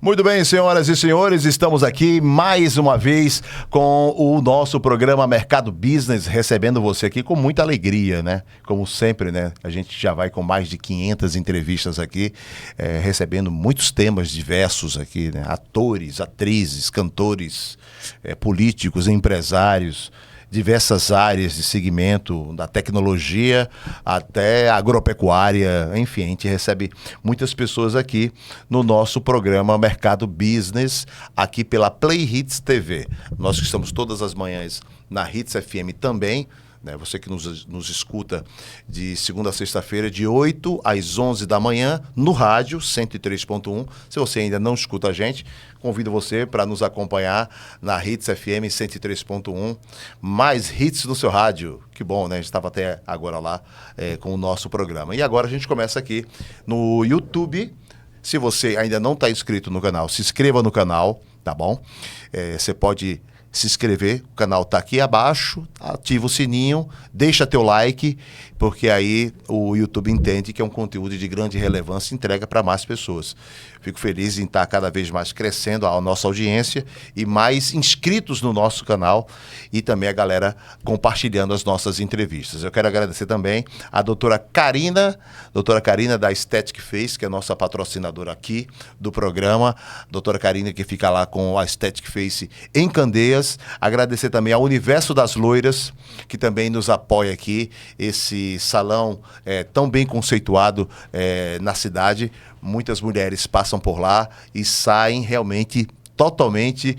Muito bem, senhoras e senhores, estamos aqui mais uma vez com o nosso programa Mercado Business, recebendo você aqui com muita alegria, né? Como sempre, né? A gente já vai com mais de 500 entrevistas aqui, recebendo muitos temas diversos aqui, né? Atores, atrizes, cantores, políticos, empresários, diversas áreas de segmento, da tecnologia até agropecuária, enfim, a gente recebe muitas pessoas aqui no nosso programa Mercado Business, aqui pela Play Hits TV. Nós que estamos todas as manhãs na Hits FM também, né? Você que nos escuta de segunda a sexta-feira, de 8 às 11 da manhã, no rádio 103.1. Se você ainda não escuta a gente, convido você para nos acompanhar na Hits FM 103.1. Mais hits no seu rádio. Que bom, né? A gente estava até agora lá com o nosso programa. E agora a gente começa aqui no YouTube. Se você ainda não está inscrito no canal, se inscreva no canal, tá bom? Você pode se inscrever, o canal está aqui abaixo, ativa o sininho, deixa teu like, porque aí o YouTube entende que é um conteúdo de grande relevância e entrega para mais pessoas. Fico feliz em estar cada vez mais crescendo a nossa audiência e mais inscritos no nosso canal e também a galera compartilhando as nossas entrevistas. Eu quero agradecer também a doutora Karina da Aesthetic Face, que é a nossa patrocinadora aqui do programa. Doutora Karina, que fica lá com a Aesthetic Face em Candeias. Agradecer também ao Universo das Loiras, que também nos apoia aqui, esse salão tão bem conceituado na cidade. Muitas mulheres passam por lá e saem realmente totalmente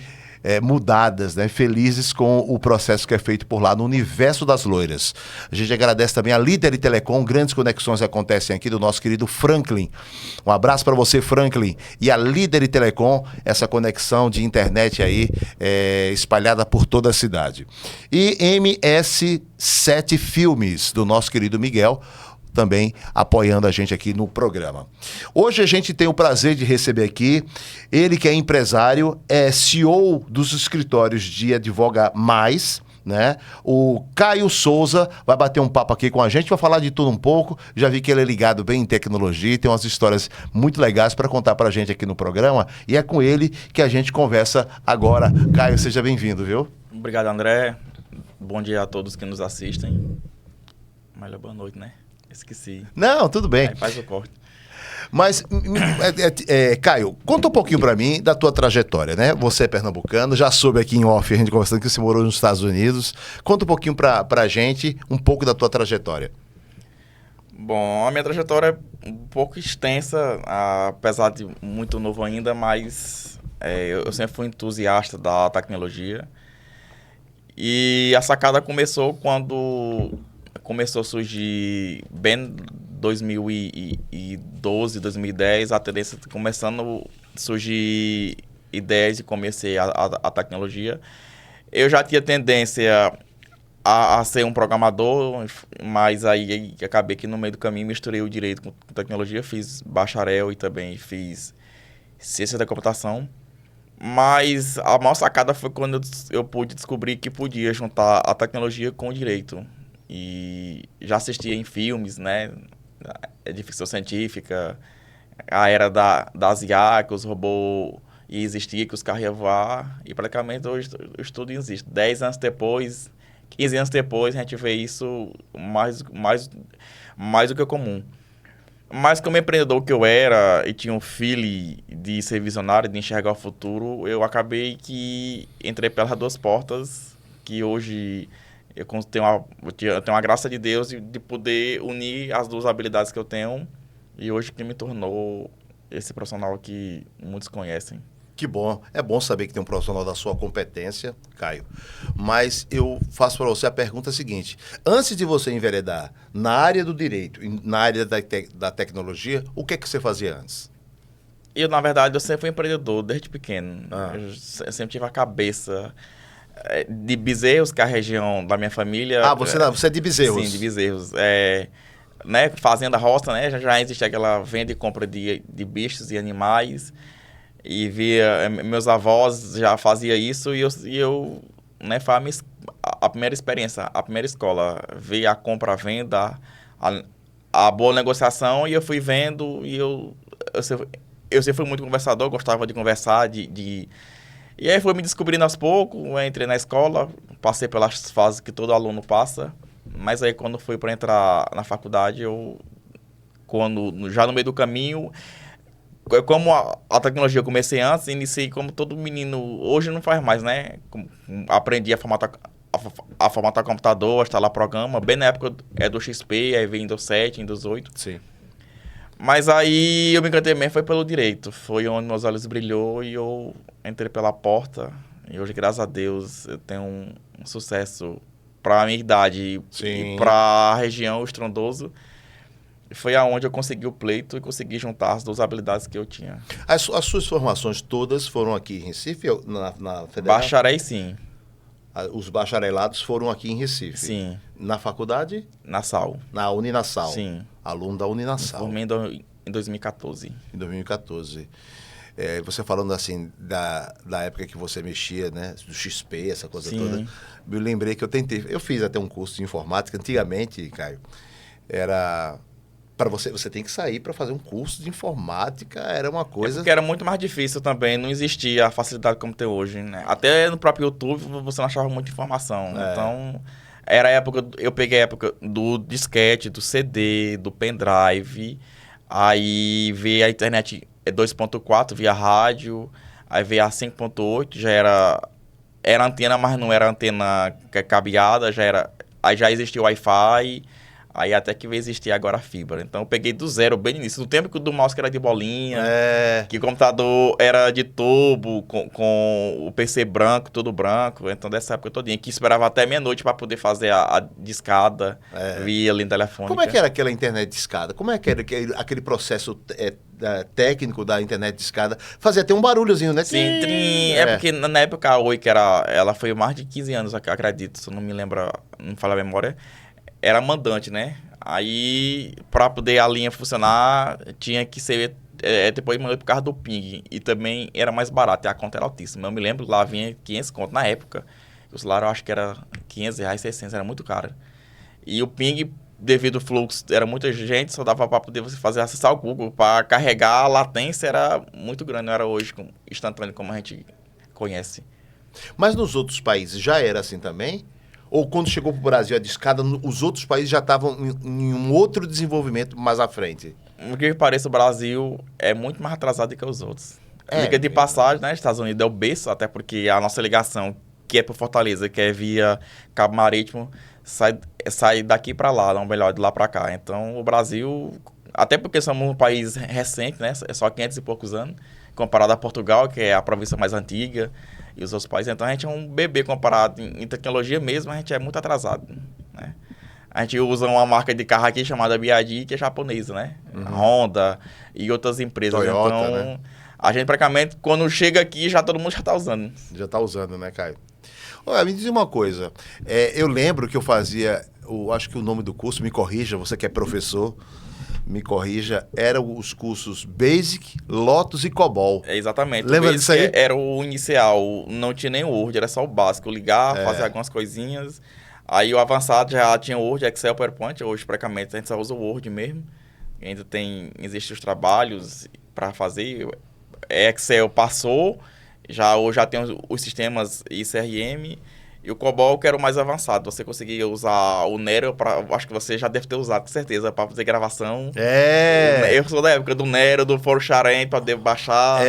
mudadas, né? Felizes com o processo que é feito por lá no Universo das Loiras. A gente agradece também a Líder Telecom, grandes conexões acontecem aqui do nosso querido Franklin. Um abraço para você, Franklin, e a Líder Telecom, essa conexão de internet aí espalhada por toda a cidade. E MS7 Filmes, do nosso querido Miguel, também apoiando a gente aqui no programa. Hoje a gente tem o prazer de receber aqui ele que é empresário, é CEO dos escritórios de Advoga Mais, né? O Caio Souza vai bater um papo aqui com a gente, vai falar de tudo um pouco. Já vi que ele é ligado bem em tecnologia e tem umas histórias muito legais para contar pra gente aqui no programa, e é com ele que a gente conversa agora. Caio, seja bem-vindo, viu? Obrigado, André. Bom dia a todos que nos assistem. Melhor boa noite, né? Esqueci. Não, tudo bem. Aí faz o corte. Mas, Caio, conta um pouquinho pra mim da tua trajetória, né? Você é pernambucano, já soube aqui em off, a gente conversando que você morou nos Estados Unidos. Conta um pouquinho pra gente, um pouco da tua trajetória. Bom, a minha trajetória é um pouco extensa, apesar de muito novo ainda, mas eu sempre fui entusiasta da tecnologia. E a sacada começou quando começou a surgir bem 2012, 2010, a tendência começando a surgir ideias e comecei a tecnologia. Eu já tinha tendência a ser um programador, mas aí acabei que no meio do caminho misturei o direito com tecnologia, fiz bacharel e também fiz ciência da computação. Mas a maior sacada foi quando eu pude descobrir que podia juntar a tecnologia com o direito. E já assistia em filmes, né, de ficção científica, a era das IA, que os robôs iam existir, que os carros iam voar, e praticamente hoje o estudo existe. 10 anos depois, 15 anos depois, a gente vê isso mais do que comum. Mas como empreendedor que eu era e tinha um feeling de ser visionário, de enxergar o futuro, eu acabei que entrei pelas duas portas, que hoje eu tenho a graça de Deus de poder unir as duas habilidades que eu tenho, e hoje que me tornou esse profissional que muitos conhecem. Que bom. É bom saber que tem um profissional da sua competência, Caio. Mas eu faço para você a pergunta seguinte. Antes de você enveredar na área do direito e na área da tecnologia, o que é que você fazia antes? Na verdade, eu sempre fui empreendedor desde pequeno. Eu sempre tive a cabeça de Bezerros, que é a região da minha família. Você é de Bezerros? Sim, de Bezerros. Né, fazenda roça, né? Já existe aquela venda e compra de bichos e animais. E via, meus avós já faziam isso e eu né, foi a primeira experiência, a primeira escola. Ver a compra, a venda, a boa negociação, e eu fui vendo e eu eu sempre fui muito conversador, gostava de conversar, E aí foi me descobrindo aos poucos, eu entrei na escola, passei pelas fases que todo aluno passa, mas aí quando fui para entrar na faculdade, já no meio do caminho, como a tecnologia eu comecei antes, iniciei como todo menino, hoje não faz mais, né? Aprendi a formatar computador, a instalar programa, bem na época do XP, aí veio Windows 7, Windows 8. Sim. Mas aí eu me encantei mesmo, foi pelo direito. Foi onde meus olhos brilhou e eu entrei pela porta. E hoje, graças a Deus, eu tenho um sucesso para a minha idade e para a região estrondoso. E foi aonde eu consegui o pleito e consegui juntar as duas habilidades que eu tinha. As suas formações todas foram aqui em Recife, na Federal? Bacharel, sim. Os bacharelados foram aqui em Recife? Sim. Na faculdade? Na SAL. Na Uninassal? Sim. Aluno da Uninassal. Formei em 2014. Em 2014. Você falando assim, da época que você mexia, né? Do XP, essa coisa toda. Eu lembrei que eu fiz até um curso de informática. Antigamente, Caio, era... Para você tem que sair para fazer um curso de informática, era uma coisa... Porque era muito mais difícil também, não existia a facilidade como tem hoje, né? Até no próprio YouTube você não achava muita informação. Então, era a época... Eu peguei a época do disquete, do CD, do pendrive, aí veio a internet 2.4 via rádio, aí veio a 5.8, já era antena, mas não era antena cabeada, aí já existia o Wi-Fi... Aí até que veio existir agora a fibra. Então eu peguei do zero, bem no início. No tempo que o do mouse que era de bolinha, que o computador era de tubo, com o PC branco, tudo branco. Então dessa época todinha, que esperava até meia-noite para poder fazer a discada via linha telefônica. Como é que era aquela internet discada? Como é que era aquele processo técnico da internet discada? Fazia até um barulhozinho, né? Sim, porque na época a Oi, ela foi mais de 15 anos, acredito, se eu não me lembro, não falo a memória, era mandante, né? Aí, para poder a linha funcionar, tinha que ser depois mandou por causa do ping. E também era mais barato, e a conta era altíssima. Eu me lembro, lá vinha 500 conto na época. O salário eu acho que era R$500, 600, era muito caro. E o ping, devido ao fluxo, era muita gente, só dava para poder você acessar o Google. Para carregar, a latência era muito grande, não era hoje instantâneo como a gente conhece. Mas nos outros países já era assim também? Ou quando chegou para o Brasil a discada, os outros países já estavam em um outro desenvolvimento mais à frente? O que parece, o Brasil é muito mais atrasado que os outros. Liga de passagem, né? Estados Unidos é o berço, até porque a nossa ligação, que é por Fortaleza, que é via Cabo Marítimo, sai daqui para lá, não melhor de lá para cá. Então, o Brasil, até porque somos um país recente, né? É só 500 e poucos anos, comparado a Portugal, que é a província mais antiga, e os outros países. Então, a gente é um bebê comparado em tecnologia mesmo, a gente é muito atrasado, né? A gente usa uma marca de carro aqui chamada BYD, que é japonesa, né? Honda e outras empresas. Toyota, então, né? A gente praticamente, quando chega aqui, todo mundo já está usando. Já está usando, né, Caio? Olha, me diz uma coisa. Eu lembro que eu fazia, acho que o nome do curso, me corrija, você que é professor, me corrija, eram os cursos Basic, Lotus e COBOL. Exatamente. Lembra disso aí? Era o inicial, não tinha nem o Word, era só o básico. Ligar, fazer algumas coisinhas. Aí o avançado já tinha Word, Excel, PowerPoint. Hoje, praticamente, a gente só usa o Word mesmo. Ainda existem os trabalhos para fazer. Excel passou, hoje já tem os sistemas ICRM. E o COBOL, que era o mais avançado. Você conseguia usar o Nero, acho que você já deve ter usado, com certeza, para fazer gravação. Eu sou da época do Nero, do Forcharent, para poder baixar.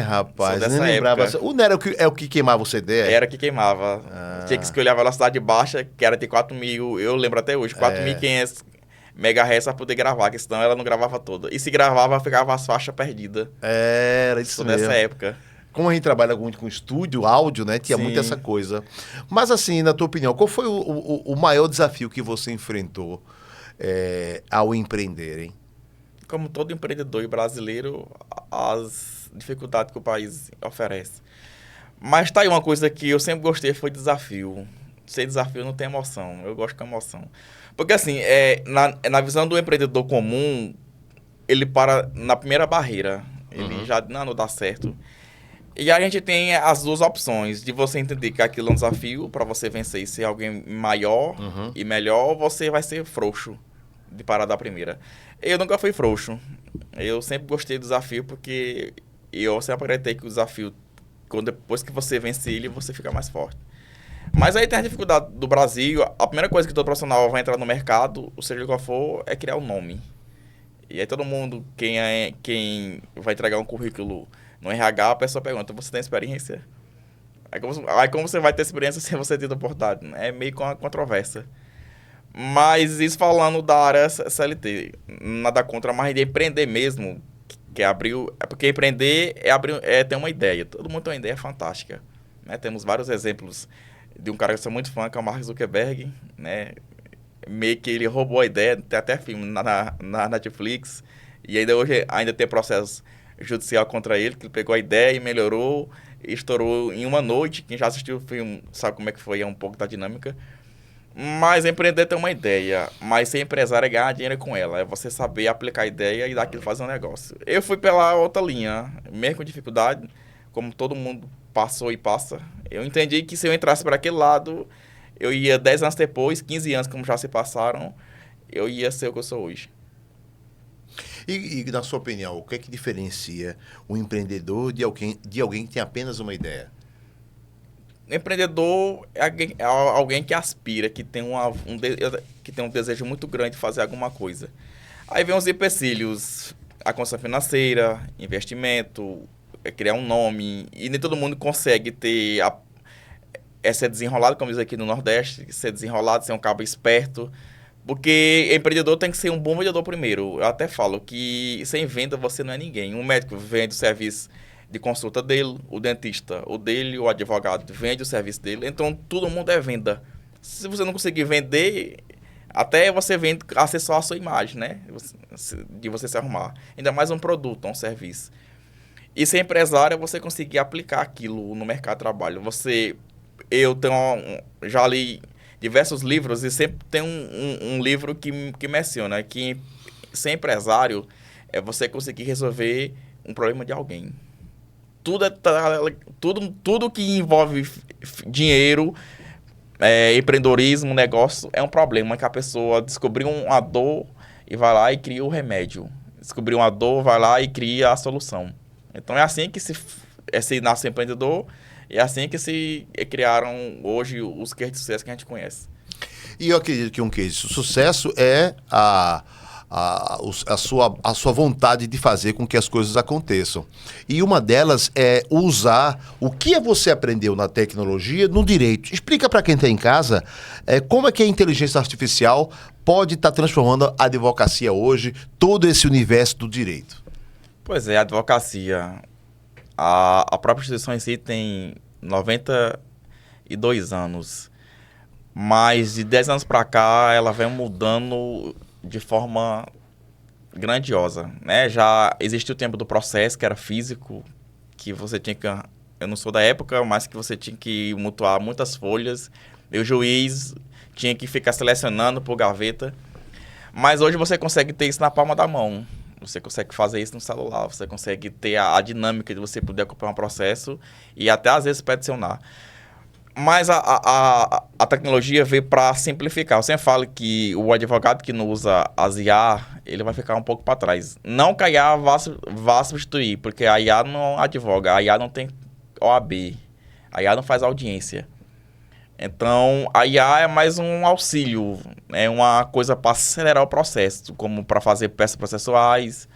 Rapaz, nem lembrava. Época. O Nero é o que queimava o CD? Era o que queimava. Tinha que escolher a velocidade baixa, que era de 4.000, eu lembro até hoje, 4.500 MHz para poder gravar, que senão ela não gravava toda. E se gravava, ficava as faixas perdidas. Era isso mesmo. Nessa época. Como a gente trabalha muito com estúdio, áudio, né? Tinha muito essa coisa. Mas assim, na tua opinião, qual foi o maior desafio que você enfrentou ao empreender, hein? Como todo empreendedor brasileiro, as dificuldades que o país oferece. Mas tá aí uma coisa que eu sempre gostei, foi desafio. Sem desafio não tem emoção. Eu gosto com emoção. Porque assim, na visão do empreendedor comum, ele para na primeira barreira. Ele já não dá certo. E a gente tem as duas opções, de você entender que aquilo é um desafio para você vencer e ser alguém maior e melhor, ou você vai ser frouxo de parar da primeira. Eu nunca fui frouxo. Eu sempre gostei do desafio porque eu sempre acreditei que o desafio, depois que você vence ele, você fica mais forte. Mas aí tem a dificuldade do Brasil. A primeira coisa que todo profissional vai entrar no mercado, seja qual for, é criar um nome. E aí todo mundo, quem vai entregar um currículo no RH, a pessoa pergunta, você tem experiência? Aí como você vai ter experiência sem você ter oportunidade? É meio controvérsia. Mas isso falando da área CLT, nada contra, mas de empreender mesmo, que abriu... É porque empreender é ter uma ideia. Todo mundo tem uma ideia fantástica. Né? Temos vários exemplos de um cara que eu sou muito fã, que é o Mark Zuckerberg, né? Meio que ele roubou a ideia, tem até filme na Netflix, e ainda hoje tem processo judicial contra ele, que ele pegou a ideia e melhorou, e estourou em uma noite. Quem já assistiu o filme sabe como é que foi, é um pouco da dinâmica. Mas empreender tem uma ideia, mas ser empresário é ganhar dinheiro com ela, é você saber aplicar a ideia e daquilo fazer um negócio. Eu fui pela outra linha, mesmo com dificuldade, como todo mundo passou e passa. Eu entendi que se eu entrasse para aquele lado, eu ia 10 anos depois, 15 anos como já se passaram, eu ia ser o que eu sou hoje. E na sua opinião, o que é que diferencia um empreendedor de alguém que tem apenas uma ideia? Empreendedor é alguém que aspira, que tem um desejo muito grande de fazer alguma coisa. Aí vem os empecilhos, a condição financeira, investimento, criar um nome, e nem todo mundo consegue ter ser desenrolado, como diz aqui no Nordeste, ser desenrolado, ser um cabo esperto, porque empreendedor tem que ser um bom vendedor primeiro. Eu até falo que sem venda você não é ninguém. Um médico vende o serviço de consulta dele, o dentista o dele, o advogado vende o serviço dele, então todo mundo é venda. Se você não conseguir vender, até você vende acessar a sua imagem, né? De você se arrumar. Ainda mais um produto, um serviço. E ser empresário é você conseguir aplicar aquilo no mercado de trabalho. Já li diversos livros e sempre tem um livro que menciona que ser empresário é você conseguir resolver um problema de alguém. Tudo que envolve dinheiro, empreendedorismo, negócio, é um problema que a pessoa descobriu uma dor e vai lá e cria o remédio. Descobriu uma dor, vai lá e cria a solução. Então é assim que se nasce empreendedor, e é assim que se criaram hoje os cases de sucesso que a gente conhece. E eu acredito que um case de sucesso é a sua vontade de fazer com que as coisas aconteçam. E uma delas é usar o que você aprendeu na tecnologia no direito. Explica para quem está em casa como é que a inteligência artificial pode estar transformando a advocacia hoje, todo esse universo do direito. Pois é, a advocacia, a própria instituição em si tem 92 anos, mas de 10 anos para cá ela vem mudando de forma grandiosa, né? Já existiu o tempo do processo, que era físico, que você tinha que... Eu não sou da época, mas que você tinha que mutuar muitas folhas, e o juiz tinha que ficar selecionando por gaveta. Mas hoje você consegue ter isso na palma da mão. Você consegue fazer isso no celular, você consegue ter a dinâmica de você poder acompanhar um processo e até às vezes peticionar. Mas a tecnologia veio para simplificar. Eu sempre falo que o advogado que não usa as IA, ele vai ficar um pouco para trás. Não que a IA vá substituir, porque a IA não advoga, a IA não tem OAB, a IA não faz audiência. Então, a IA é mais um auxílio, é uma coisa para acelerar o processo, como para fazer peças processuais,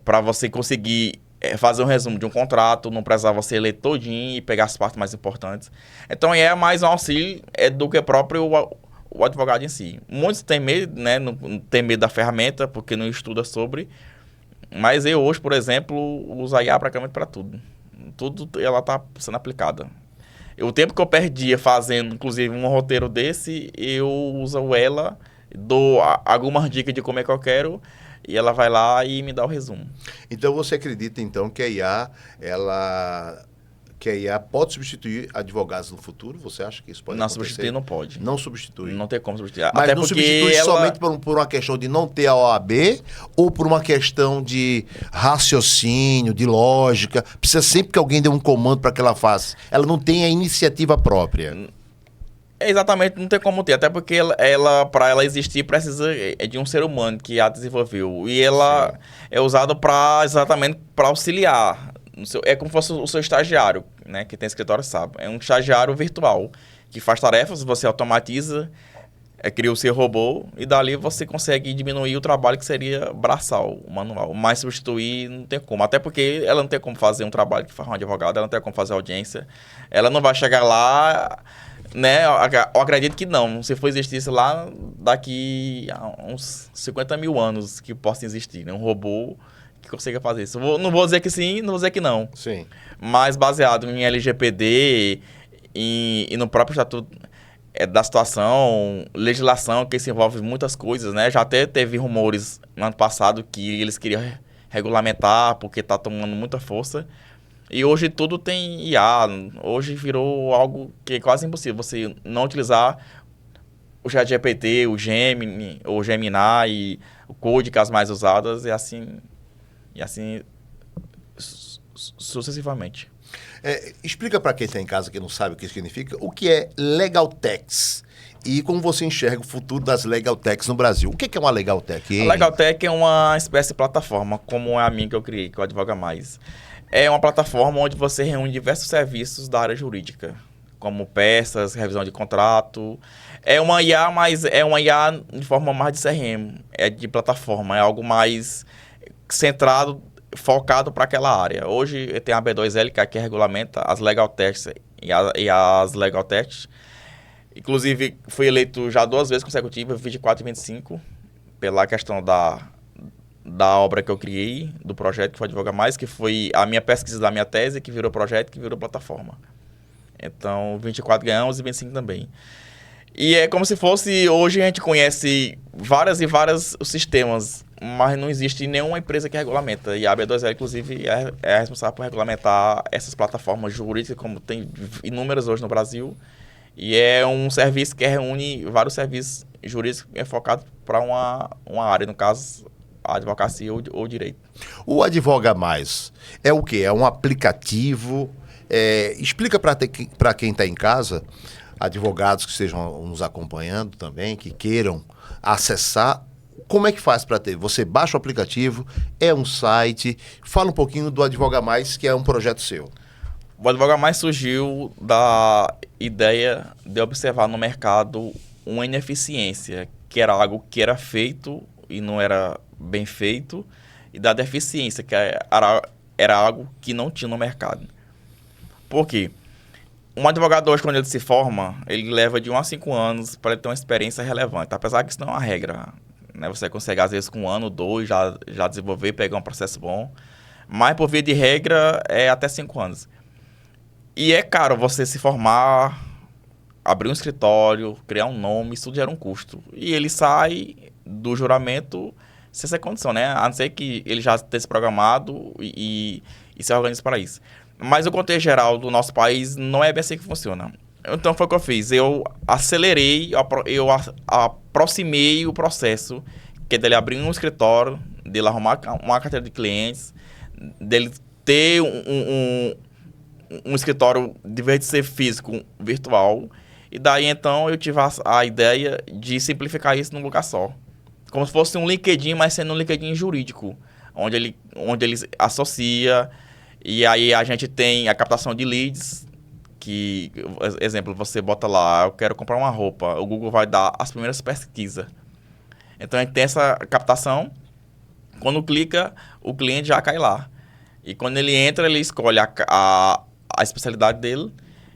para você conseguir fazer um resumo de um contrato, não precisar você ler todinho e pegar as partes mais importantes. Então, a IA é mais um auxílio do que próprio o advogado em si. Muitos têm medo, né? Não tem medo da ferramenta, porque não estuda sobre, mas eu hoje, por exemplo, uso a IA praticamente para tudo. Tudo ela está sendo aplicada. O tempo que eu perdia fazendo, inclusive, um roteiro desse, eu uso ela, dou algumas dicas de como é que eu quero, e ela vai lá e me dá o resumo. Então, você acredita, então, que a IA pode substituir advogados no futuro? Você acha que isso pode acontecer? Não, substituir não pode. Não substitui? Não tem como substituir. Mas até não porque substitui somente por uma questão de não ter a OAB ou por uma questão de raciocínio, de lógica? Precisa sempre que alguém dê um comando para que ela faça. Ela não tem a iniciativa própria. Exatamente, não tem como ter, até porque para ela existir, precisa de um ser humano que a desenvolveu. E ela Sim. é usada exatamente para auxiliar. É como se fosse o seu estagiário, né? Que tem escritório sabe. É um estagiário virtual que faz tarefas, você automatiza, cria o seu robô e dali você consegue diminuir o trabalho que seria braçal, manual. Mas substituir não tem como. Até porque ela não tem como fazer um trabalho que faz um advogado, ela não tem como fazer audiência. Ela não vai chegar lá, né? Eu acredito que não. Se for existisse lá, daqui a uns 50 mil anos que possa existir, né? Um robô que consiga fazer isso. Não vou dizer que sim, não vou dizer que não. Sim. Mas baseado em LGPD e no próprio estatuto da situação, legislação, que se envolve muitas coisas, né? Já até teve rumores no ano passado que eles queriam regulamentar porque tá tomando muita força. E hoje tudo tem IA. Hoje virou algo que é quase impossível você não utilizar o ChatGPT, o Gemini, o Gemini e o Code, que é as mais usadas, e assim sucessivamente. Explica para quem está em casa que não sabe o que significa, o que é Legal Techs e como você enxerga o futuro das Legal Techs no Brasil. O que é uma Legal Tech, hein? A Legal Tech é uma espécie de plataforma, como é a minha que eu criei, que é o Advoga Mais. É uma plataforma onde você reúne diversos serviços da área jurídica, como peças, revisão de contrato. É uma IA, mas é uma IA de forma mais de CRM, é de plataforma, é algo mais centrado, focado para aquela área. Hoje tem a B2L, que aqui regulamenta as Legal Techs e as Legal Techs. Inclusive, fui eleito já 2 vezes consecutivas, 24 e 25, pela questão da obra que eu criei, do projeto que foi Advoga Mais, que foi a minha pesquisa da minha tese, que virou projeto, que virou plataforma. Então, 24 ganhamos e 25 também. E é como se fosse, hoje a gente conhece várias e vários sistemas, mas não existe nenhuma empresa que regulamenta. E a B2L, inclusive, é a responsável por regulamentar essas plataformas jurídicas, como tem inúmeras hoje no Brasil. E é um serviço que reúne vários serviços jurídicos focados para uma área, no caso, a advocacia ou direito. O Advoga Mais é o quê? É um aplicativo? Explica para quem está em casa, advogados que estejam nos acompanhando também, que queiram acessar, como é que faz para ter? Você baixa o aplicativo, é um site, fala um pouquinho do Advoga Mais, que é um projeto seu. O Advoga Mais surgiu da ideia de observar no mercado uma ineficiência, que era algo que era feito e não era bem feito, e da deficiência, que era algo que não tinha no mercado. Por quê? Um advogado hoje, quando ele se forma, ele leva de 1 a 5 anos para ele ter uma experiência relevante, apesar que isso não é uma regra, né? Você consegue, às vezes, com 1 ano, 2, já desenvolver, pegar um processo bom, mas, por via de regra, é até 5 anos. E é caro você se formar, abrir um escritório, criar um nome, isso gera um custo. E ele sai do juramento sem essa condição, né? A não ser que ele já tenha se programado e se organize para isso. Mas o contexto geral do nosso país não é bem assim que funciona. Então foi o que eu fiz. Eu acelerei, eu aproximei o processo, que é dele abrir um escritório, dele arrumar uma carteira de clientes, dele ter um escritório, de vez de ser físico, virtual. E daí, então, eu tive a ideia de simplificar isso num lugar só. Como se fosse um LinkedIn, mas sendo um LinkedIn jurídico, onde ele associa, e aí a gente tem a captação de leads, que, exemplo, você bota lá, eu quero comprar uma roupa, o Google vai dar as primeiras pesquisas. Então, a gente tem essa captação, quando clica, o cliente já cai lá. E quando ele entra, ele escolhe a especialidade dele,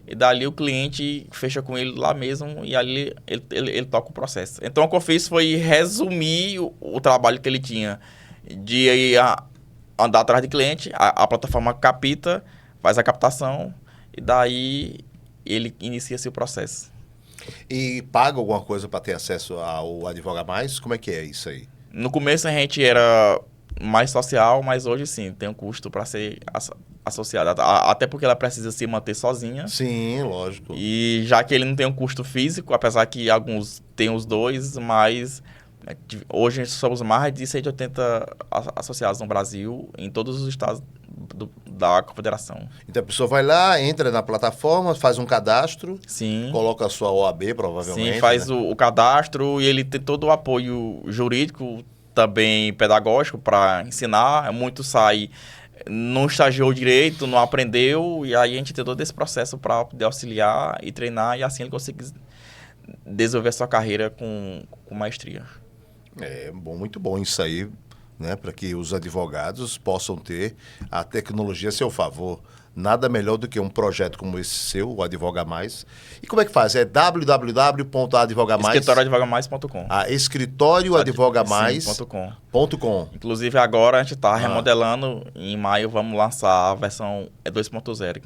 e dali o cliente fecha com ele lá mesmo, e ali ele toca o processo. Então, o que eu fiz foi resumir o trabalho que ele tinha de ir andar atrás de cliente, a plataforma capta, faz a captação, e daí ele inicia-se o processo. E paga alguma coisa para ter acesso ao Advoga Mais? Como é que é isso aí? No começo a gente era mais social, mas hoje sim, tem um custo para ser associada, até porque ela precisa se manter sozinha. Sim, lógico. E já que ele não tem um custo físico, apesar que alguns têm os dois, mas Hoje somos mais de 180 associados no Brasil, em todos os estados da Confederação. Então a pessoa vai lá, entra na plataforma, faz um cadastro, Sim. coloca a sua OAB, provavelmente. Sim, faz né? o cadastro e ele tem todo o apoio jurídico, também pedagógico para ensinar. Muito sai, não estagiou direito, não aprendeu, e aí a gente tem todo esse processo para poder auxiliar e treinar, e assim ele consegue desenvolver a sua carreira com maestria. É bom, muito bom isso aí, né? Para que os advogados possam ter a tecnologia a seu favor. Nada melhor do que um projeto como esse seu, o Advoga Mais. E como é que faz? É www.advogamais... escritórioadvogamais.com. escritórioadvogamais.com. Inclusive agora a gente está remodelando, em maio vamos lançar a versão 2.0,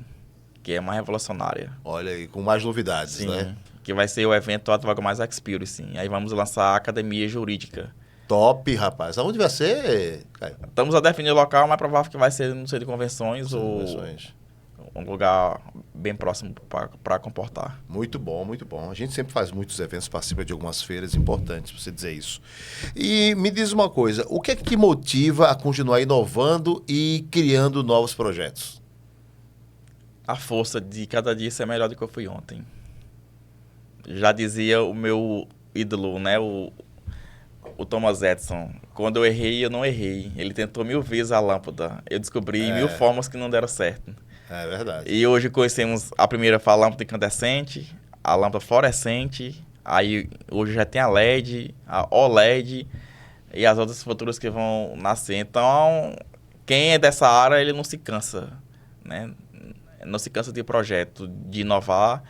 que é mais revolucionária. Olha aí, com mais novidades, Sim, né? que vai ser o evento Advoga Mais Experience. Aí vamos lançar a Academia Jurídica. Top, rapaz. Aonde vai ser, Caio? Estamos a definir o local, mas provável que vai ser no centro de convenções ou um lugar bem próximo para comportar. Muito bom, muito bom. A gente sempre faz muitos eventos, participa de algumas feiras importantes, para você dizer isso. E me diz uma coisa, o que é que te motiva a continuar inovando e criando novos projetos? A força de cada dia ser melhor do que eu fui ontem. Já dizia o meu ídolo, né, o Thomas Edison: quando eu errei, eu não errei. Ele tentou 1000 vezes a lâmpada. Eu descobri 1000 formas que não deram certo. É verdade. E hoje conhecemos a primeira, foi a lâmpada incandescente, a lâmpada fluorescente, aí hoje já tem a LED, a OLED e as outras futuras que vão nascer. Então, quem é dessa área, ele não se cansa, né? Não se cansa de projeto, de inovar.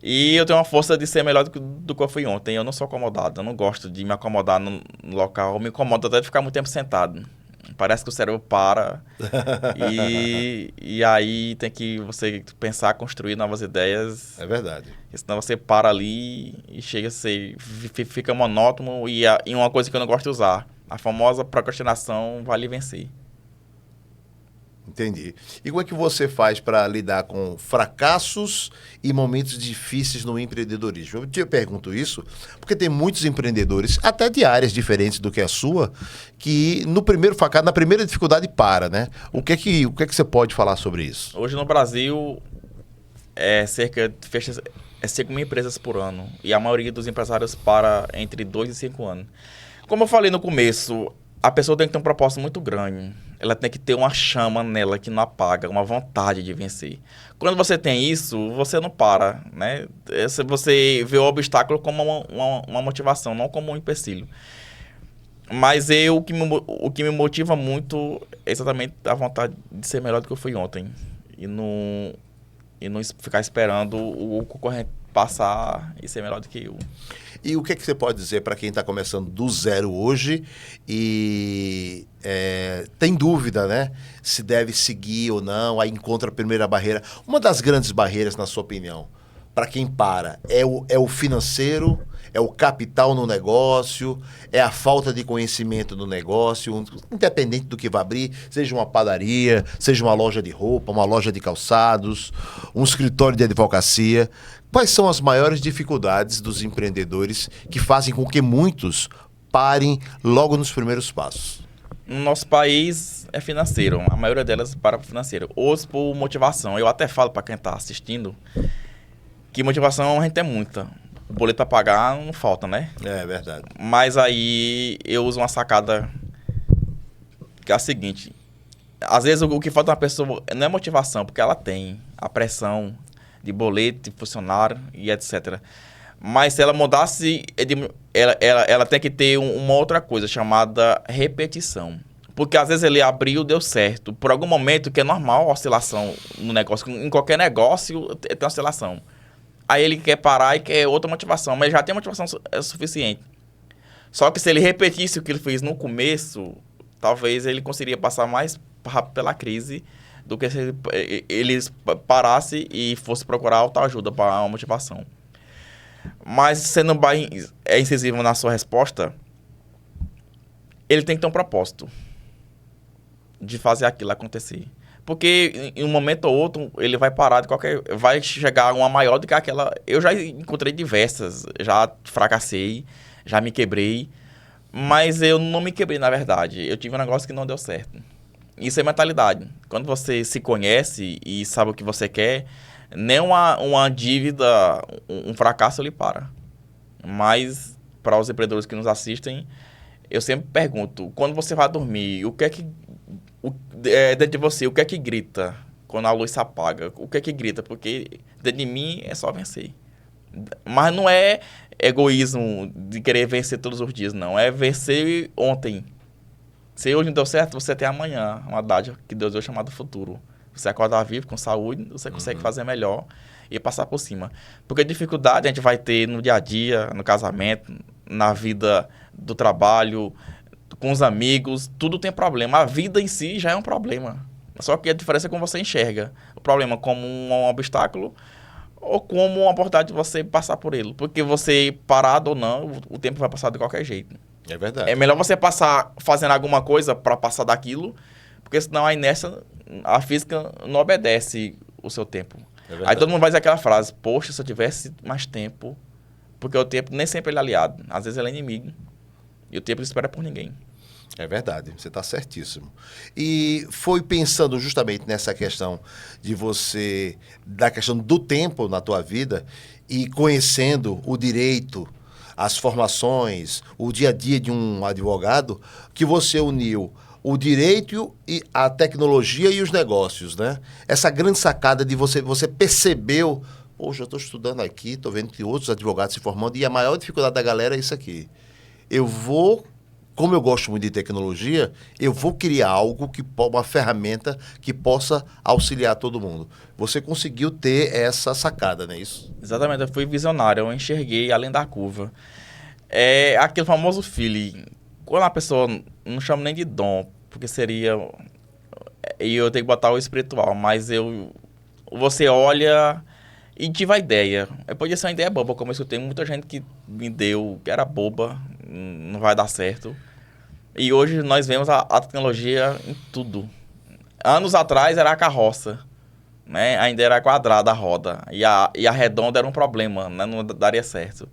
E eu tenho uma força de ser melhor do que eu fui ontem. Eu não sou acomodado, eu não gosto de me acomodar no local. Eu me incomodo até de ficar muito tempo sentado. Parece que o cérebro para. e aí tem que você pensar, construir novas ideias. É verdade. Senão você para ali e chega a ser, fica monótono. E uma coisa que eu não gosto de usar: a famosa procrastinação vale vencer. Entendi. E como é que você faz para lidar com fracassos e momentos difíceis no empreendedorismo? Eu te pergunto isso porque tem muitos empreendedores, até de áreas diferentes do que a sua, que no primeiro fracasso, na primeira dificuldade para, né? O que é que você pode falar sobre isso? Hoje no Brasil fecha 5 mil empresas por ano, e a maioria dos empresários para entre 2 e 5 anos. Como eu falei no começo, a pessoa tem que ter um propósito muito grande. Ela tem que ter uma chama nela que não apaga, uma vontade de vencer. Quando você tem isso, você não para, né? Você vê o obstáculo como uma motivação, não como um empecilho. Mas o que me motiva muito é exatamente a vontade de ser melhor do que eu fui ontem. E não ficar esperando o concorrente passar e ser melhor do que eu. E o que é que você pode dizer para quem está começando do zero hoje e tem dúvida, né? Se deve seguir ou não, aí encontra a primeira barreira. Uma das grandes barreiras, na sua opinião, para quem para, é o financeiro, é o capital no negócio, é a falta de conhecimento do negócio, independente do que vai abrir, seja uma padaria, seja uma loja de roupa, uma loja de calçados, um escritório de advocacia. Quais são as maiores dificuldades dos empreendedores que fazem com que muitos parem logo nos primeiros passos? No nosso país é financeiro, a maioria delas para financeiro, outros por motivação. Eu até falo para quem está assistindo que motivação a gente tem muita. O boleto para pagar não falta, né? É verdade. Mas aí eu uso uma sacada que é a seguinte: às vezes o que falta na pessoa não é motivação, porque ela tem a pressão de boleto, de funcionário e etc. Mas se ela mudasse, ela tem que ter uma outra coisa chamada repetição. Porque às vezes ele abriu, deu certo. Por algum momento, que é normal a oscilação no negócio. Em qualquer negócio tem oscilação. Aí ele quer parar e quer outra motivação. Mas já tem motivação suficiente. Só que se ele repetisse o que ele fez no começo, talvez ele conseguiria passar mais rápido pela crise do que se ele parasse e fosse procurar autoajuda para uma motivação. Mas sendo bem incisivo na sua resposta, ele tem que ter um propósito de fazer aquilo acontecer. Porque em um momento ou outro ele vai parar vai chegar a uma maior do que aquela. Eu já encontrei diversas, já fracassei, já me quebrei, Mas eu não me quebrei, na verdade. Eu tive um negócio que não deu certo. Isso é mentalidade. Quando você se conhece e sabe o que você quer, nem uma dívida, um fracasso lhe para. Mas, para os empreendedores que nos assistem, eu sempre pergunto, quando você vai dormir, o que é que... dentro de você, o que é que grita quando a luz se apaga? O que é que grita? Porque dentro de mim é só vencer. Mas não é egoísmo de querer vencer todos os dias, não. É vencer ontem. Se hoje não deu certo, você tem amanhã. Uma dádiva que Deus deu chamado futuro. Você acordar vivo, com saúde, você consegue fazer melhor e passar por cima. Porque dificuldade a gente vai ter no dia a dia, no casamento, na vida do trabalho, com os amigos, tudo tem problema. A vida em si já é um problema. Só que a diferença é como você enxerga o problema, como um obstáculo ou como uma oportunidade de você passar por ele. Porque você, parado ou não, o tempo vai passar de qualquer jeito. É verdade. É melhor você passar fazendo alguma coisa para passar daquilo, porque senão a inércia, a física não obedece o seu tempo. Aí todo mundo vai dizer aquela frase, poxa, se eu tivesse mais tempo, porque o tempo nem sempre ele é aliado, às vezes ele é inimigo. E o tempo não espera por ninguém. É verdade, você está certíssimo. E foi pensando justamente nessa questão de você, da questão do tempo na tua vida e conhecendo o direito, as formações, o dia a dia de um advogado, que você uniu o direito e a tecnologia e os negócios, né? Essa grande sacada de você percebeu, poxa, eu estou estudando aqui, estou vendo que outros advogados se formando e a maior dificuldade da galera é isso aqui. Como eu gosto muito de tecnologia, eu vou criar algo, uma ferramenta que possa auxiliar todo mundo. Você conseguiu ter essa sacada, não é isso? Exatamente, eu fui visionário, eu enxerguei além da curva. É aquele famoso feeling. Quando a pessoa, não chamo nem de dom, porque seria... E eu tenho que botar o espiritual, mas você olha e tive a ideia. Podia ser uma ideia boba, como eu escutei muita gente que me deu, que era boba, não vai dar certo. E hoje nós vemos a tecnologia em tudo. Anos atrás era a carroça, né? Ainda era quadrada a roda. E a redonda era um problema, né? Não daria certo.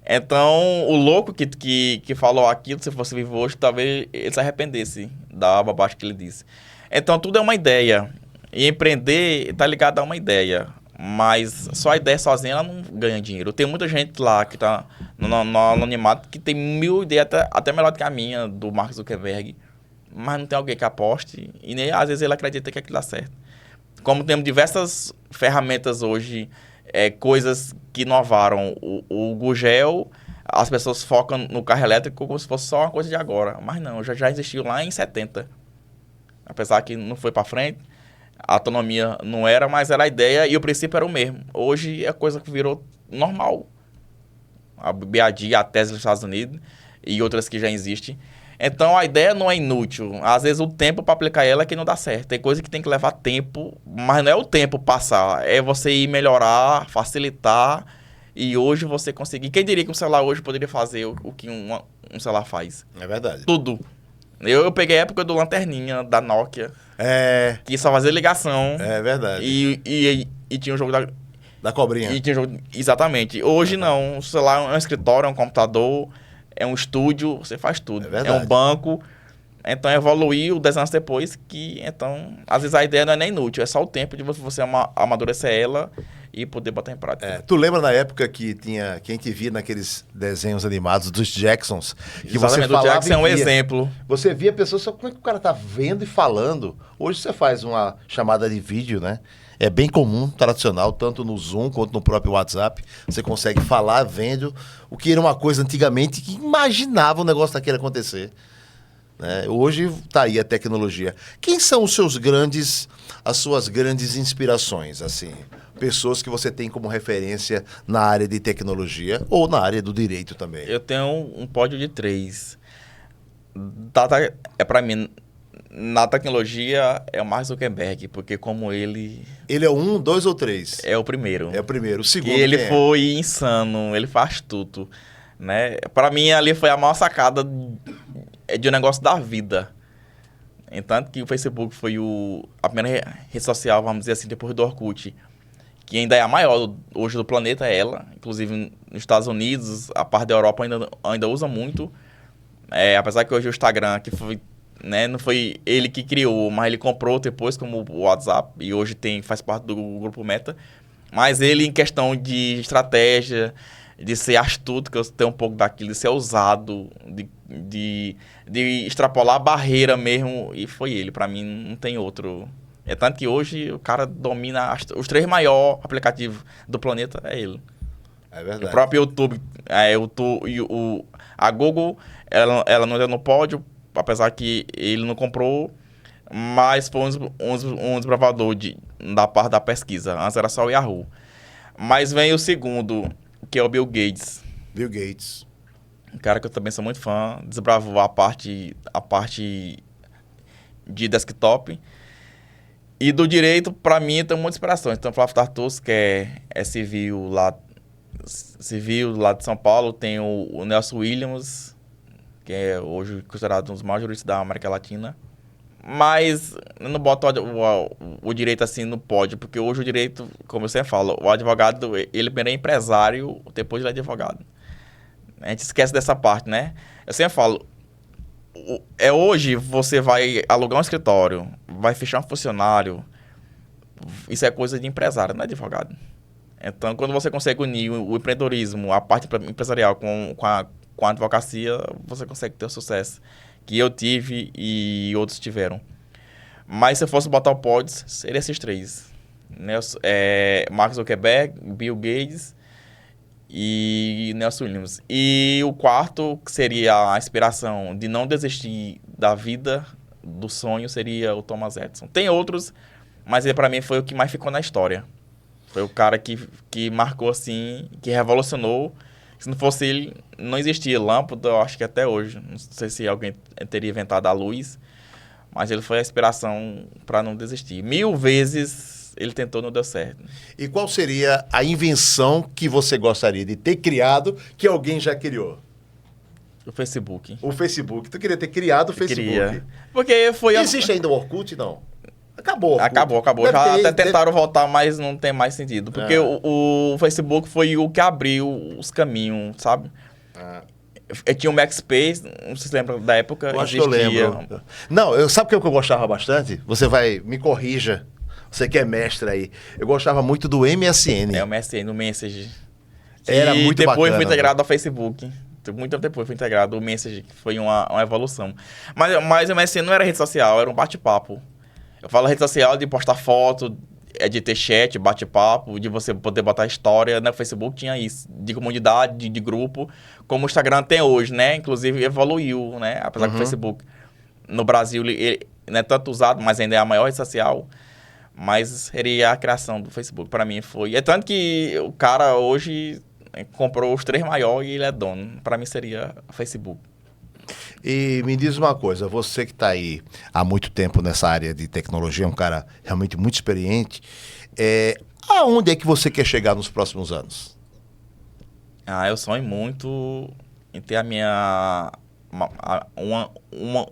Então, o louco que falou aquilo, se fosse vivo hoje, talvez ele se arrependesse da bobagem que ele disse. Então, tudo é uma ideia. E empreender está ligado a uma ideia. Mas só a ideia sozinha ela não ganha dinheiro. Tem muita gente lá que está no anonimato que tem 1000 ideias até melhor do que a minha, do Mark Zuckerberg. Mas não tem alguém que aposte e nem às vezes ele acredita que aquilo dá certo. Como temos diversas ferramentas hoje, coisas que inovaram. O Gugel, as pessoas focam no carro elétrico como se fosse só uma coisa de agora. Mas não, já existiu lá em 70. Apesar que não foi para frente. A autonomia não era, mas era a ideia e o princípio era o mesmo. Hoje é coisa que virou normal. A BYD, a Tesla nos Estados Unidos e outras que já existem. Então a ideia não é inútil. Às vezes o tempo para aplicar ela é que não dá certo. Tem coisa que tem que levar tempo, mas não é o tempo passar. É você ir melhorar, facilitar e hoje você conseguir. Quem diria que um celular hoje poderia fazer o que um celular faz? É verdade. Tudo. Eu peguei a época do lanterninha, da Nokia. Que só fazia ligação. É verdade. E tinha um jogo da cobrinha. E tinha um jogo... Exatamente. Hoje não. O celular é um escritório, é um computador, é um estúdio, você faz tudo. É um banco. Então evoluiu 10 anos depois que... Então, às vezes a ideia não é nem inútil. É só o tempo de você amadurecer ela e poder botar em prática. Tu lembra na época que a gente via naqueles desenhos animados dos Jacksons? Que você falava, o Jackson é um exemplo. Você via pessoas, só como é que o cara tá vendo e falando? Hoje você faz uma chamada de vídeo, né? É bem comum, tradicional, tanto no Zoom quanto no próprio WhatsApp. Você consegue falar vendo, o que era uma coisa antigamente que imaginava o negócio daquele acontecer. Né? Hoje tá aí a tecnologia. Quem são as suas grandes inspirações, assim? Pessoas que você tem como referência na área de tecnologia ou na área do direito também? Eu tenho um pódio de 3. Para mim, na tecnologia, é o Mark Zuckerberg, porque como ele... Ele é o 1, 2 ou 3? É o primeiro. É o primeiro. O segundo, e ele foi insano, ele faz tudo. Né? Para mim, ali foi a maior sacada de um negócio da vida. Entanto que o Facebook foi a primeira rede social, vamos dizer assim, depois do Orkut, que ainda é a maior hoje do planeta, ela. Inclusive, nos Estados Unidos, a parte da Europa ainda usa muito. Apesar que hoje o Instagram, que foi, né, não foi ele que criou, mas ele comprou depois como o WhatsApp e hoje faz parte do grupo Meta. Mas ele, em questão de estratégia, de ser astuto, que eu tenho um pouco daquilo, de ser ousado, de extrapolar a barreira mesmo, e foi ele. Pra mim, não tem outro. É tanto que hoje o cara domina os 3 maiores aplicativos do planeta, é ele. É verdade. O próprio YouTube, a Google, ela não é no pódio, apesar que ele não comprou, mas foi um desbravador da parte da pesquisa. Antes era só o Yahoo. Mas vem o segundo, que é o Bill Gates. Bill Gates. Um cara que eu também sou muito fã. Desbravou a parte de desktop. E do direito, para mim, tem muita inspiração. Então, o Flávio Tartus, que é civil lá de São Paulo. Tem o Nelson Williams, que é hoje considerado um dos maiores juristas da América Latina. Mas eu não boto o direito assim no pódio, porque hoje o direito, como eu sempre falo, o advogado, ele primeiro é empresário, depois ele é advogado. A gente esquece dessa parte, né? Eu sempre falo, hoje você vai alugar um escritório, vai fechar um funcionário, isso é coisa de empresário, não é advogado. Então, quando você consegue unir o empreendedorismo, a parte empresarial com a advocacia, você consegue ter o sucesso que eu tive e outros tiveram. Mas se eu fosse botar o pódio, seria esses 3. Mark Zuckerberg, Bill Gates e Nelson Williams. E o quarto, que seria a inspiração de não desistir da vida, do sonho, seria o Thomas Edison. Tem outros, mas ele para mim foi o que mais ficou na história. Foi o cara que marcou assim, que revolucionou. Se não fosse ele, não existia lâmpada, eu acho que até hoje. Não sei se alguém teria inventado a luz, mas ele foi a inspiração para não desistir. 1000 vezes ele tentou, não deu certo. E qual seria a invenção que você gostaria de ter criado que alguém já criou? O Facebook. O Facebook. Tu queria ter criado o Facebook? Queria. Porque foi... Existe ainda o Orkut, não? Acabou. Acabou. Já até tentaram voltar, mas não tem mais sentido. Porque o Facebook foi o que abriu os caminhos, sabe? Tinha o MySpace, não sei se você lembra da época. Eu acho que eu lembro. Não, sabe o que eu gostava bastante? Você me corrija. Você que é mestre aí. Eu gostava muito do MSN. O MSN, o Message. Era muito bacana. Depois foi integrado ao Facebook. Muito tempo depois foi integrado o Message, que foi uma evolução. Mas o MSN não era rede social, era um bate-papo. Eu falo rede social de postar foto, de ter chat, bate-papo, de você poder botar história. No Facebook tinha isso, de comunidade, de grupo, como o Instagram tem hoje, né? Inclusive evoluiu, né? Apesar que o Facebook, no Brasil, ele não é tanto usado, mas ainda é a maior rede social. Mas seria a criação do Facebook, para mim foi... É tanto que o cara hoje comprou os 3 maiores e ele é dono. Para mim seria o Facebook. E me diz uma coisa, você que está aí há muito tempo nessa área de tecnologia, é um cara realmente muito experiente, aonde é que você quer chegar nos próximos anos? Eu sonho muito em ter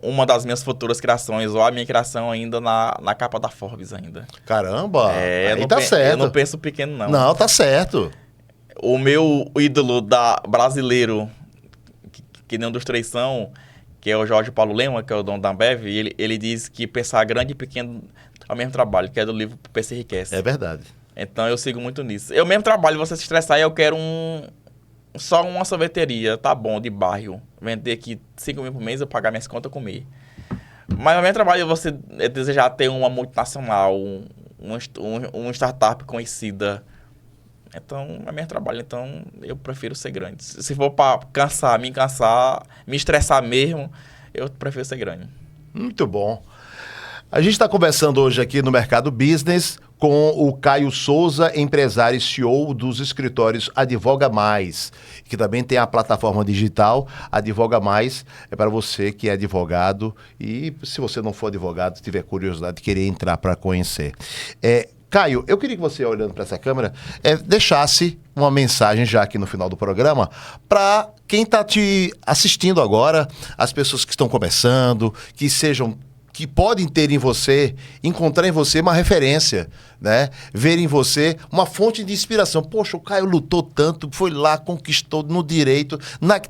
uma das minhas futuras criações, ou a minha criação ainda na capa da Forbes ainda. Caramba, aí tá certo. Eu não penso pequeno, não. Não, tá certo. O meu ídolo brasileiro, que nenhum dos 3 são, que é o Jorge Paulo Lema, que é o dono da Ambev, ele diz que pensar grande e pequeno é o mesmo trabalho, que é do livro PC Enriquece. É verdade. Então eu sigo muito nisso. Eu mesmo trabalho, você se estressar e eu quero só uma sorveteria, tá bom, de bairro. Vender aqui 5 mil por mês, eu pagar minhas contas e comer. Mas o meu trabalho é você desejar ter uma multinacional, uma startup conhecida. Então, é meu trabalho. Então, eu prefiro ser grande. Se for para me estressar mesmo, eu prefiro ser grande. Muito bom. A gente está conversando hoje aqui no Mercado Business com o Caio Souza, empresário e CEO dos escritórios Advoga Mais, que também tem a plataforma digital Advoga Mais, é para você que é advogado e se você não for advogado, tiver curiosidade de querer entrar para conhecer. Caio, eu queria que você, olhando para essa câmera, deixasse uma mensagem já aqui no final do programa para quem está te assistindo agora, as pessoas que estão começando, que que podem ter em você, encontrar em você uma referência, né? Ver em você uma fonte de inspiração. Poxa, o Caio lutou tanto, foi lá, conquistou no direito,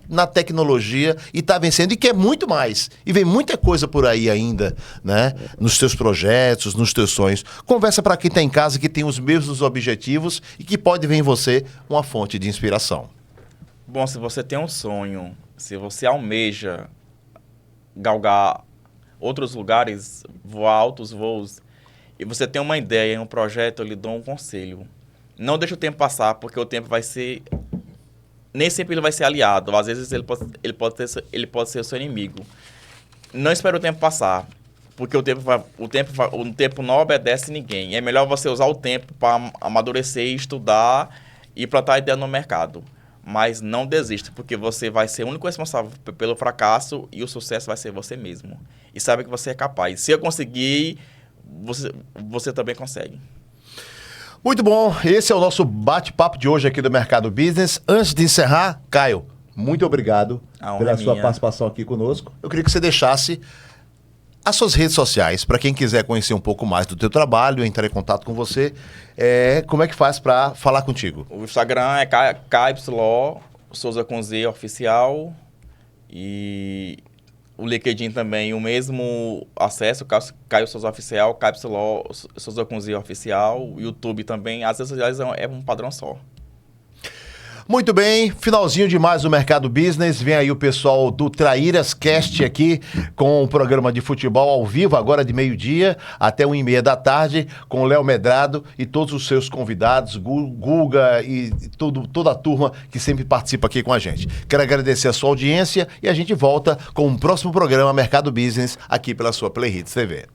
na tecnologia e está vencendo e quer muito mais. E vem muita coisa por aí ainda, né? Nos teus projetos, nos teus sonhos. Conversa para quem está em casa, que tem os mesmos objetivos e que pode ver em você uma fonte de inspiração. Bom, se você tem um sonho, se você almeja galgar outros lugares, voar altos voos, e você tem uma ideia, um projeto, eu lhe dou um conselho. Não deixe o tempo passar, porque o tempo vai ser... Nem sempre ele vai ser aliado. Às vezes ele pode ser o seu inimigo. Não espere o tempo passar, porque o tempo não obedece ninguém. É melhor você usar o tempo para amadurecer, estudar e plantar ideia no mercado. Mas não desista, porque você vai ser o único responsável pelo fracasso e o sucesso vai ser você mesmo. E sabe que você é capaz. Se eu conseguir, você também consegue. Muito bom, esse é o nosso bate-papo de hoje aqui do Mercado Business. Antes de encerrar, Caio, muito obrigado pela sua participação aqui conosco. Eu queria que você deixasse as suas redes sociais, para quem quiser conhecer um pouco mais do teu trabalho, entrar em contato com você, como é que faz para falar contigo? O Instagram é KY Souza com Z oficial e o LinkedIn também, o mesmo acesso, Caio Souza oficial, KY Souza com Z oficial, o YouTube também, as redes sociais é um padrão só. Muito bem, finalzinho de mais o Mercado Business. Vem aí o pessoal do Traíras Cast aqui com o programa de futebol ao vivo, agora de meio-dia até 1h30 da tarde, com o Léo Medrado e todos os seus convidados, Guga e toda a turma que sempre participa aqui com a gente. Quero agradecer a sua audiência e a gente volta com o próximo programa Mercado Business aqui pela sua Play Hits TV.